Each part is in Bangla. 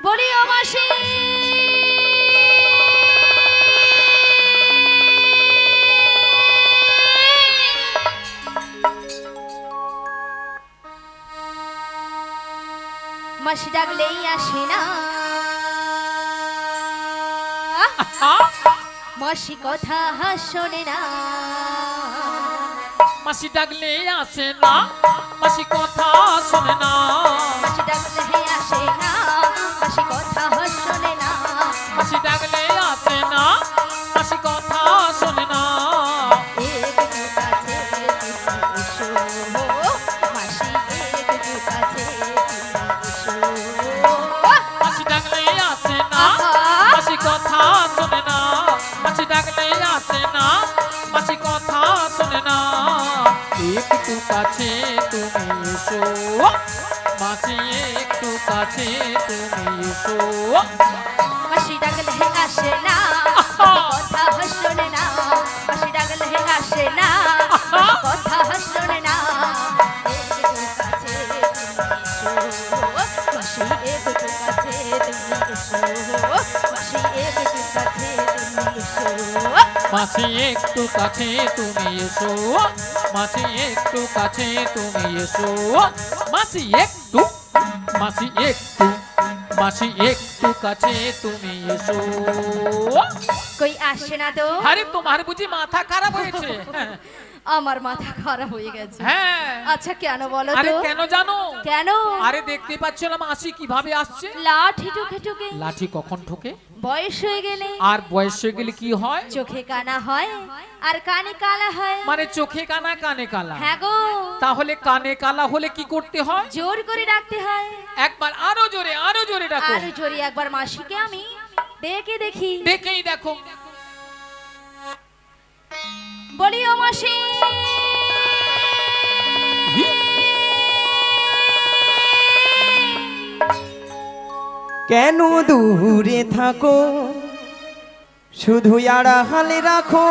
বলি ও মাসি মাসি ডাকলেই আসে না মাসি কথা শোনে না মাসি ডাকলে আসে না মাসি কথা শোনে না মাসি ডাকলে আসে না মাসি কথা শোনে না মাসি ডাকলে আসে না মাসি কথা শোনে না একটু কাছে এসো মাসি একটু কাছে এসো মাসি ডাকলে আসে না মাসি কথা শোনে না মাসি ডাকলে আসে না মাসি কথা শোনে না একটু কাছে তুমি এসো মাসি একটু কাছে তুমি এসো মাসি ডাকলে আসে না কথা শোনে না মাসি ডাকলে আসে না কথা শোনে না একটু কাছে মাসি একটু কাছে তুমি এসো মাসি একটু কাছে তুমি এসো মাসি একটু মাসি একটু মাসি একটু কাছে তুমি এসো কই আসে না তো আরে তোমার বুঝি মাথা খারাপ হয়েছে আমার মাথা খারাপ হয়ে গেছে হ্যাঁ আচ্ছা কেন বলো আরে তো কেন জানো কেন আরে দেখতে পাচ্ছিলাম মাসি কিভাবে আসছে লাঠি ঠুকে ঠুকে লাঠি কখন ঠোকে বয়স হয়ে গেলে আর বয়স হয়ে গেলে কি হয় চোখে কানা হয় আর কানে কালা হয় মানে চোখে কানা কানে কালা হ্যাঁ গো তাহলে কানে কালা হলে কি করতে হয় জোর করে ডাকতে হয় একবার আরো জোরে ডাকো আর জোরে একবার মাসিকে আমি ডেকে দেখি দেখেই দেখো বলি ও মাসি কেন দূরে থাকো শুধু আড়ালে রাখো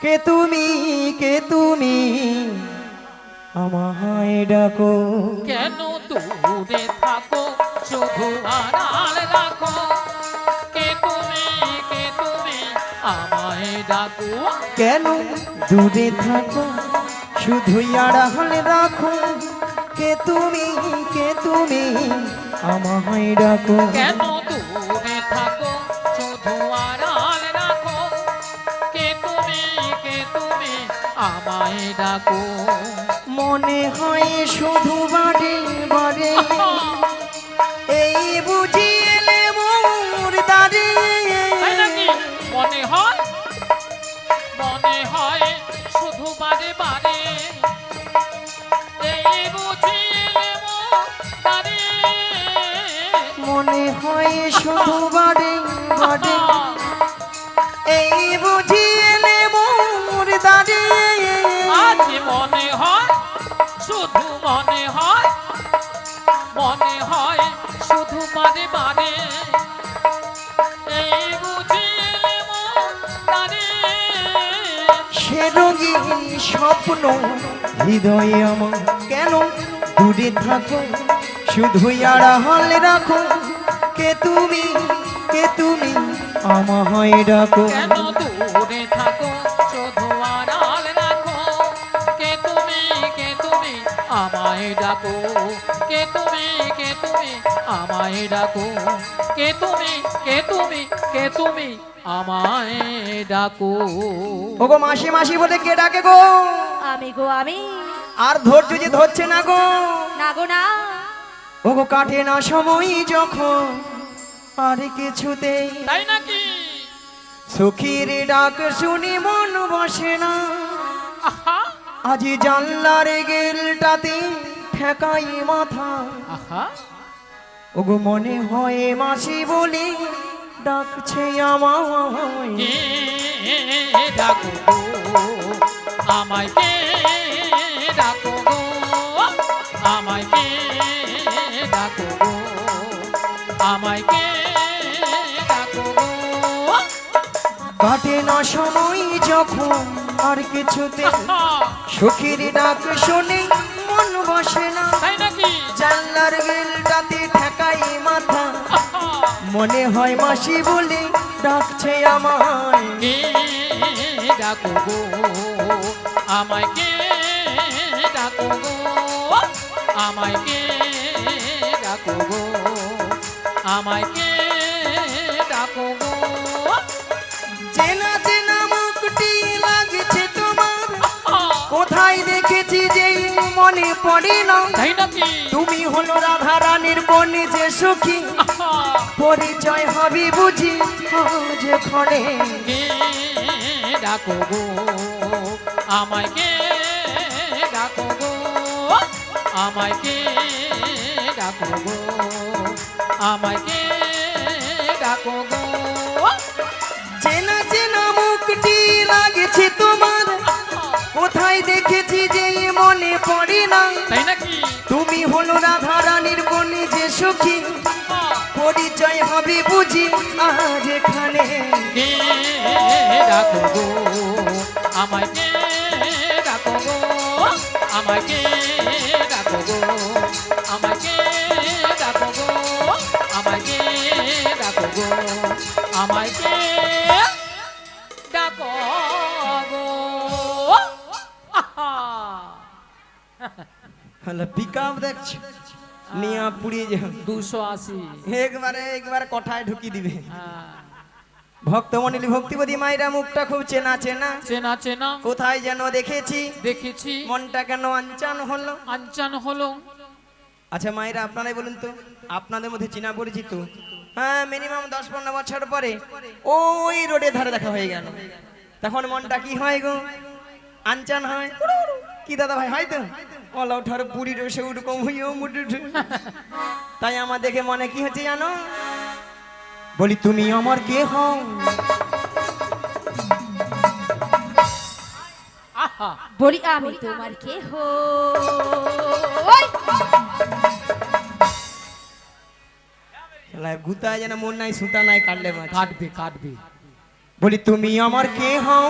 কে তুমি আমায় ডাকো কেন দূরে থাকো শুধু আড়াল রাখো কে তুমি আমায় ডাকো কেন দূরে থাকো শুধু আড়ালে রাখো কে তুমি আমায় ডাকো কেন দূরে থাকো শুধু আড়াল রাখো কে তুমি আমায় ডাকো মনে হয় শুধু বাড়ে বাড়ে এই বুঝি এলে মোর দাঁড়ে তাই নাকি মনে হয় শুধু বারে বারে এই বুঝি এলে মোর দাঁড়ে মনে হয় শুধু বাড়ে বাড়ে এই বুঝি এলে মোর দাঁড়ে আজ মনে হয় শুধু মনে হয় শুধু বারে বারে এই বুঝি এলে মোর দাঁড়ে সে রঙিন স্বপ্ন হৃদয়ে আমার কেন দূরে থাকো শুধু আড়ালে রাখো কে তুমি আমায় ডাকো কেন দূরে থাকো শুধু আড়াল রাখো কে তুমি আমায় ডাকো কে তুমি আমায় ডাকো কে তুমি আমায় ডাকো ওগো মাসি মাসি বলে কে ডাকে গো আমি আর ধৈর্য যে ধরছে না গো না গো না ওগো কাটে না সময় যখন আর কিছুতে তাই নাকি সখীর ডাক শুনি মন বসে না আহা আজি জানলার গেলটাতে ঠেকাই মাথা আহা ওগো মনে হয় মাসি বলে ডাকছে আমায় কে ডাকো গো আমায় কে ডাকো গো আমায় কে ডাকো গো আমায় কে ডাকো গো কাটে না সময় যখন আর কিছুতে সখীর ডাক শুনে মন বসে না তাই নাকি জানলার গেলটাতে ঠেকাই মনে হয় মাসি বলে ডাকছে আমায়। কে ডাকো গো আমায়, কে ডাকো গো আমায়, কে ডাকো গো আমায়, কে ডাকো গো। চেনা চেনা মুখটি লাগছে তোমার, কোথায় দেখেছি যেই মনে পড়ে না। তাই নাকি? তুমি হলো রাধা রানীর বনে যে সখী, পরিচয় হবে বুঝি আজ ক্ষণে। কে ডাকো গো আমায়, কে ডাকো গো আমায়, কে ডাকো গো আমায়, কে ডাকো গো। চেনা চেনা মুখটি লাগছে তোমার, কোথায় দেখেছি যে মনে পড়ে না। তাই নাকি? তুমি হলো রাধা রানীর বনে যে সখী, পরিচয় হবে বুঝি আজ এখানে। কে ডাকো গো আমায়, কে ডাকো গো আমায়, কে ডাকো গো আমায়, কে ডাকো গো আমায়, কে ডাকো গো আমায়, কে ডাকো গো। হলো পিকআপ দেখছো, নিয়া পুড়িয়ে যাও। 280। একবার কোঠায় ঢুকি দিবে। ভক্তমণ্ডলী ভক্তিবতী মায়েরা মুখটা খুব চেনা চেনা, চেনা চেনা কোথায় যেন দেখেছি, দেখেছি, মনটা কেন আনচান হলো। আনচান হলো। আচ্ছা মায়েরা আপনারাই বলুন তো, আপনাদের মধ্যে চেনা পরিচিত? হ্যাঁ, মিনিমাম 10-15 বছর পরে ওই রোডের ধারে দেখা হয়ে গেল, তখন মনটা কি হয় গো? আনচান হয় কি দাদা ভাই? হয়তো ওলা ওঠার বুড়ি রসে ওরকম হইও মুটু। তাই আমার দেখে মনে কি হচ্ছে জানো? বলি তুমি আমার কে হও? আহা, বলি আমি তোমার কে হো। গুতায় যেন মন নাই, সুতা নাই, কাটলে মাছ। কাটবে কাটবে। বলি তুমি আমার কে হও?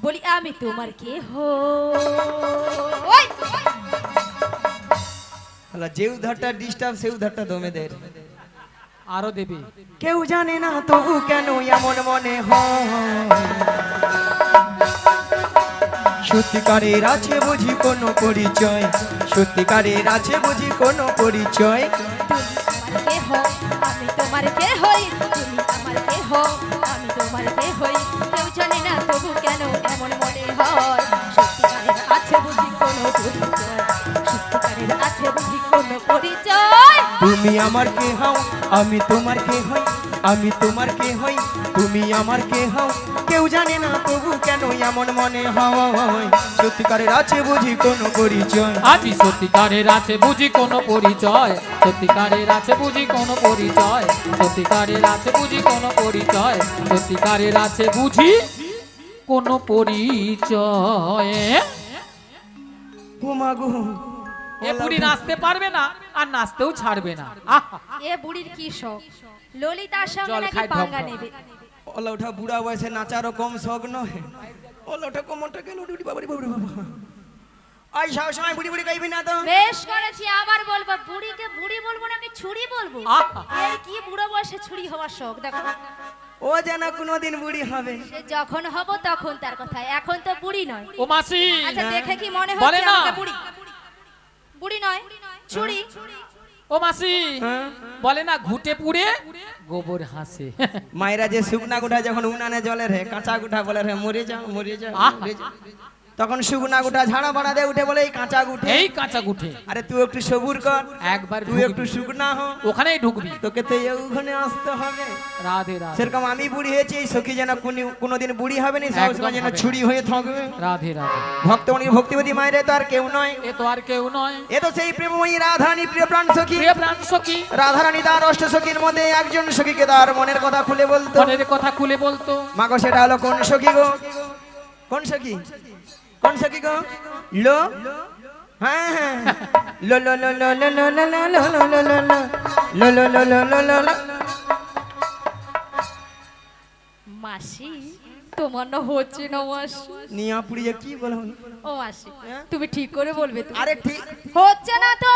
বলি আমি তোমার কে হো। যে উধারটা ডিস্টার্ব সে উধারটা দমেদের আরো দেবে। কেউ জানে না তবু কেন এমন মনে হয়, সত্যিকারের আছে বুঝি কোনো পরিচয়, সত্যিকারের আছে বুঝি কোনো পরিচয়। তুমি আমার কে হো, আমি তোমার কে হই। তুমি আমার কে হো, আমি তোমার কে হই। কেউ জানে না তবু কেন এমন মনে হয়, সত্যিকারের আছে বুঝি কোনো পরিচয়, সত্যিকারের আছে বুঝি কোনো পরিচয়। তুমি আমার কে হও, আমি তোমার কে হই, আমি তোমার কে হই, তুমি আমার কে হও। কেউ জানে না তবু কেন এমন মনে হয়, সত্যিকারের আছে বুঝি কোনো পরিচয়। আজি সত্যিকারের আছে বুঝি কোনো পরিচয়, সত্যিকারের আছে বুঝি কোনো পরিচয়, সত্যিকারের আছে বুঝি কোনো পরিচয়, সত্যিকারের আছে বুঝি কোনো পরিচয়। ও মাগো, এ বুড়ি নাচতে পারবে না আর নাচতেও ছাড়বে না। আহা, এ বুড়ির কি শখ, ললিতার সঙ্গে জল নাকি খায় পাঙ্গা ঢক ঢক। নেবে। ওলা ওঠা বুড়া বয়সে নাচারও কম শখ নয়। ওলা ওঠা কোমরটা কেন উঠি বাবারি বাবারি বাবা। আই সব সময় বুড়ি বুড়ি গাইবি না তো। বেশ করেছি, আবার বলবো বুড়িকে বুড়ি বলবো নাকি ছুরি বলবো? আহা। এই কি বুড়ো বয়সে ছুরি হওয়ার শখ দেখো। ও যেন কোনোদিন বুড়ি হবে। সে যখন হব তখন তার কথা, এখন তো বুড়ি নয়। ও মাসি আচ্ছা দেখে কি মনে বলে হচ্ছে না। আমাকে বুড়ি? বুড়ি নয়, ছুরি। ও মাসি হ্যাঁ? বলে না ঘুটে পুড়ে গোবর হাসে। মায়েরা যে শুকনা গুঠা যখন উনানে জলে রে, কাঁচা গুঠা বলে রে মরে যাও মরে যাও আহা। মরে যাও, তখন শুকনা গুঠা ঝাড়া বাড়া দিয়ে উঠে বলে এই কাঁচা গুঠে। এই কাঁচা গুঠে আরে তুই একটু সবুর কর, একবার তুই একটু শুকনা হ, ওখানেই ঢুকবি। তোকে তো ওখানে আসতে হবে। রাধে রাধে সেরকম আমি বুড়ি হয়েছি, এই সখী যেন কোনোদিন বুড়ি হবে না, সবসময় যেন হবে না। ছুরি হয়ে থাকবে। রাধে রাধে। ভক্তমণি ভক্তিবতী মায়ের তো আর কেউ নয়, এ তো আর কেউ নয়, এ তো সেই প্রেমময়ী রাধারানী প্রিয় প্রাণ সখী। প্রিয় প্রাণ সখী। রাধারানী তার অষ্ট সখীর মধ্যে একজন সখীকে তার মনের কথা খুলে বলতো। মনের কথা খুলে বলতো। মাগো সেটা হলো কোন সখী গো? কোন সখী? কোন সখী গো? লো, হ্যাঁ হ্যাঁ, লো লো লো লো লো লো লো লো লো লো লো লো লো লো লো লো লো লো লো। মাসি তোমার না হচ্ছে না মাসি। নিয়া পুড়িয়ে কি বলো? ও মাসি তুমি ঠিক করে বলবে তো? আরে ঠিক হচ্ছে না তো।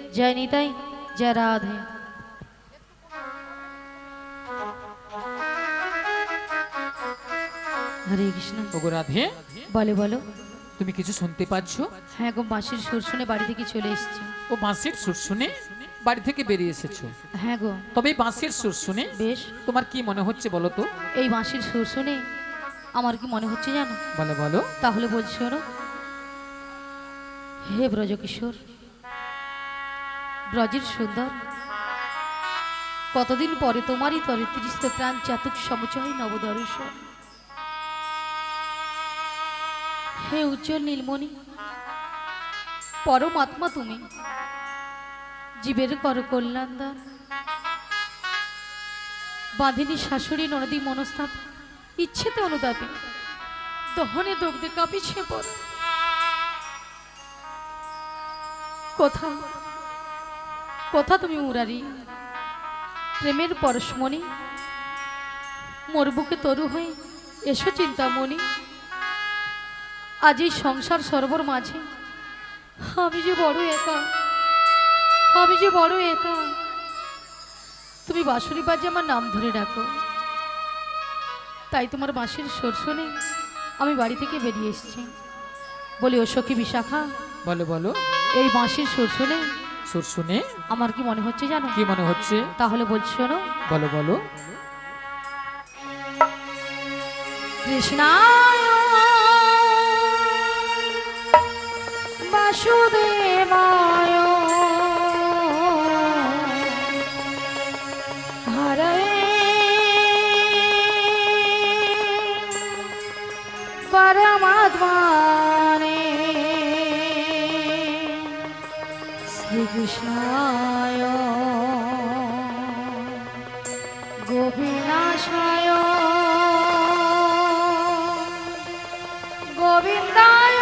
জয় নিতাই, জয় রাধে। হরে কৃষ্ণ। ওগো রাধে, বলে বলো। তুমি কিছু শুনতে পাচ্ছ? হ্যাঁ গো, বাঁশির সুর শুনে বাড়ি থেকে চলে এসেছি। ও বাঁশির সুর শুনে বাড়ি থেকে বেরিয়ে এসেছো? হ্যাঁ গো। তবে এই বাঁশির সুর শুনে বেশ। তোমার কি মনে হচ্ছে বলো তো? এই বাঁশির সুর শুনে আমার কি মনে হচ্ছে জানো? বলো বলো। তাহলে বলছি শোনো। হে ব্রজকিশোর, ব্রজের সুন্দর, কতদিন পরে তোমারই তরে ত্রিস্ত প্রাণ চাতুক সমচয় নবদর্শন। হে উজ্জ্বল নীলমণি, পরমাত্মা তুমি, জীবের কর কল্যাণদান। বাঁধিনী শাশুড়ি ননদী মনস্তাপ, ইচ্ছেতে অনুতাপে, দহনে দগ্ধে কাঁপিছে পর। কোথা কোথা তুমি মুরারি, প্রেমের পরশমণি, মোর বুকে তরু হয়ে এসো চিন্তামণি। আজ এই সংসার সরোবর মাঝে আমি যে বড় একা, আমি যে বড় একা। তুমি বাঁশুরি বাজে আমার নাম ধরে ডাকো, তাই তোমার বাঁশির সুর শুনে আমি বাড়ি থেকে বেরিয়ে এসেছি। বলি ও সখী বিশাখা, বলো বলো। এই বাঁশির সুর শুনে সুর শুনে আমার কি মনে হচ্ছে জানো? কি মনে হচ্ছে? তাহলে বলছি শোনো। বলো বলো। কৃষ্ণায় বাসুদেবায় হরে পরমাত্মনে শ্রীকৃষ্ণায় গোপীনাশায় গোবিন্দায়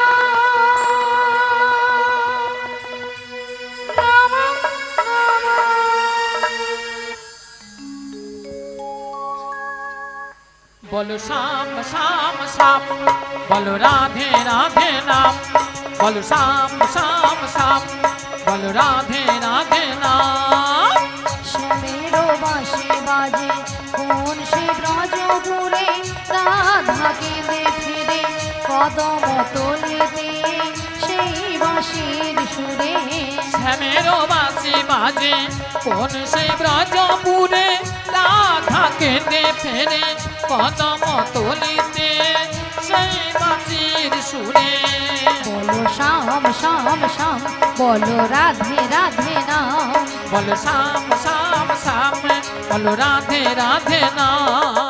নমঃ নমঃ। বলো শ্যাম শ্যাম শ্যাম, বলো রাধে রাধে নাম, বলো শ্যাম শ্যাম শ্যাম, বলো রাধে রাধে নাম। শ্যামের বাঁশি বাজে কোন সে ব্রজপুরে, রাধাকে দেখে কদম তলিতে সেই বাঁশির সুরে। শ্যামের বাঁশি বাজে কোন সে ব্রজপুরে, রাধাকে ফেরে কদম তলিতে সেই বাঁশির সুরে। বলো শ্যাম শ্যাম শ্যাম, বলো রাধে রাধে নাম, বলো শ্যাম শ্যাম শ্যাম, বলো রাধে রাধে নাম।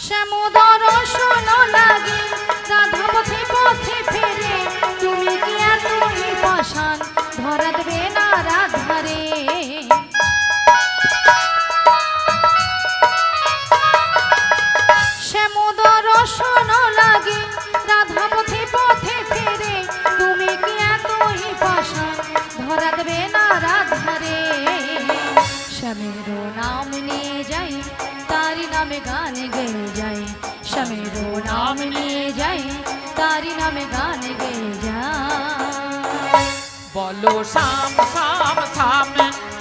শ্যামোদর শোনো লাগে রাধা পথে পথে ফেরে, তুমি কি এতই পাষাণ ধরা দেবে না রাধারে। শ্যামোদর শোনো লাগে রাধা পথে পথে ফেরে, তুমি কি এতই পাষাণ ধরা দেবে না রাধারে। শ্যামের নাম নিয়ে যাই, তারি নামে গান গেয়ে যাই, শ্যামের নাম নিয়ে যাই, তারি নামে গান গেয়ে যাই। বলো শ্যাম শ্যাম শ্যাম,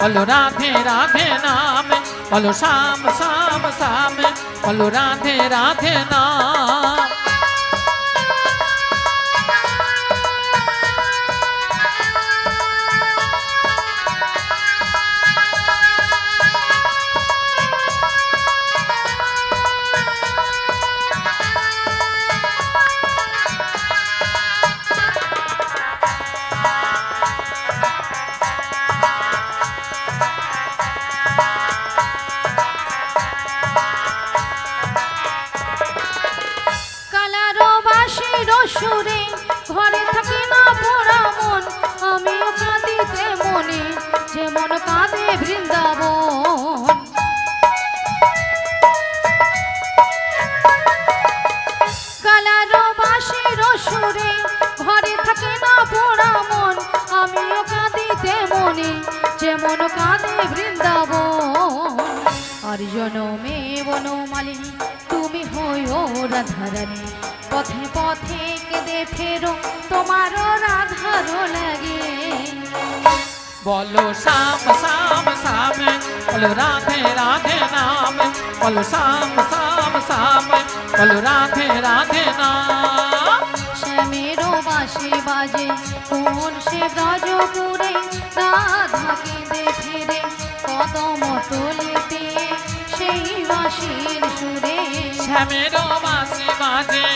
বলো রাধে রাধে নাম, বলো শ্যাম শ্যাম শ্যাম, বলো রাধে রাধে নাম। বনমালিনী তুমি হইও রাধারানী পথে পথে কেঁদে ফেরো তোমারও রাধার লাগে বলো শ্যাম শ্যাম শ্যাম বলো রাধে রাধে নাম বলো শ্যাম শ্যাম শ্যাম বলো রাধে রাধে নাম শ্যামেরও বাঁশি বাজে কোন সে ব্রজপুরে রাধা কেঁদে ফিরে কদম তলিতে সেই বাঁশির সুরে শ্যামেরও বাঁশি বাজে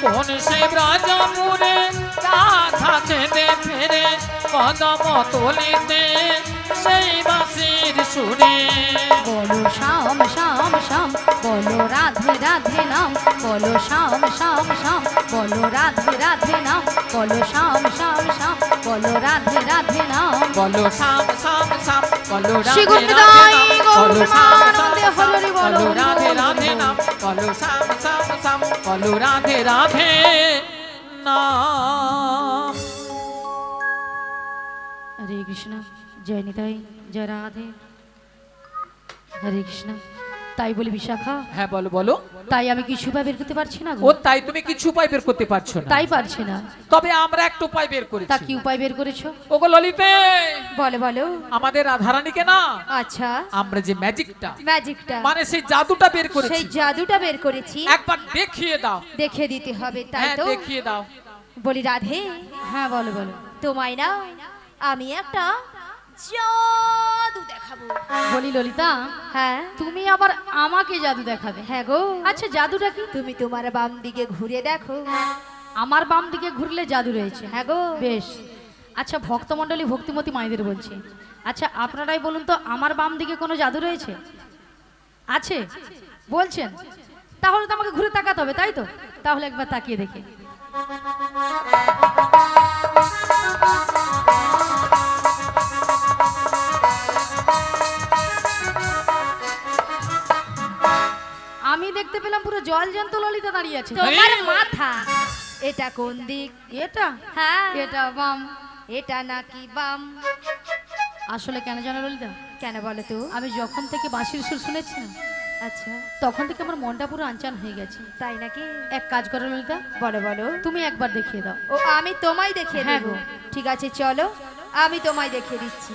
কোন সে ব্রজপুরে রাধা কেঁদে ফেরে কদম তলিতে সেই বাঁশির সুরে বলো শ্যাম শ্যাম শ্যাম বলো রাধে রাধে নাম বলো শ্যাম শ্যাম শ্যাম বলো রাধে রাধে নাম বলো শ্যাম শ্যাম শ্যাম বলো রাধে রাধে নাম বলো শ্যাম শ্যাম শ্যাম বলো রাধে শ্রীগুণদায়ী রাধে নাম বলো শ্যাম শ্যাম গৌরবানন্দে শ্যাম হরি বলো বলো রাধে হরি রাধে বলো। নাম বলো শ্যাম শ্যাম শ্যাম বলো রাধে রাধে নাম হরে কৃষ্ণ জয় নিতাই জয় রাধে হরে কৃষ্ণ তাই বলি বিশাখা হ্যাঁ বলো বলো তাই আমি কিছু উপায় বের করতে পারছি না গো। ও তাই তুমি কিছু উপায় বের করতে পারছো না তাই পারছি না তবে আমরা একটা উপায় বের তা করেছি কি উপায় বের করেছো ওগো ললিতে বলো বলো আমাদের রাধারানীকে না আচ্ছা আমরা যে ম্যাজিকটা ম্যাজিকটা মানে সেই জাদুটা বের করেছি সেই জাদুটা বের করেছি একবার দেখিয়ে দাও দেখে দিতে হবে তাই হ্যাঁ তো দেখিয়ে দাও বলি রাধে হ্যাঁ বলো বলো তোমায় না আমি একটা জাদু দেখাবো বলি ললিতা হ্যাঁ তুমি আবার আমাকে জাদু দেখাবে হ্যাঁ গো আচ্ছা জাদুটা কি তুমি তোমার বাম দিকে ঘুরে দেখো আমার বাম দিকে ঘুরলে জাদু রয়েছে হ্যাঁ গো বেশ আচ্ছা ভক্তমণ্ডলী ভক্তিমতী মায়েদের বলছি আচ্ছা আপনারাই বলুন তো আমার বাম দিকে কোনো জাদু রয়েছে আছে বলছেন তাহলে তো আমাকে ঘুরে তাকাতে হবে তাই তো তাহলে একবার তাকিয়ে দেখি আমি দেখতে পেলাম পুরো জল জ্যান্ত ললিতা দাঁড়িয়ে আছে তোমার এই! মাথা এটা কোন দিক এটা হ্যাঁ এটা বাম এটা নাকি বাম আসলে কেন জানো ললিতা কেন বলো তো আমি যখন থেকে বাঁশির সুর শুনেছি না আচ্ছা তখন থেকে আমার মনটা পুরো আনচান হয়ে গেছে তাই নাকি এক কাজ করো ললিতা বলো বলো তুমি একবার দেখিয়ে দাও ও আমি তোমায় দেখিয়ে হ্যাঁ দেবো গো। ঠিক আছে চলো আমি তোমায় দেখিয়ে দিচ্ছি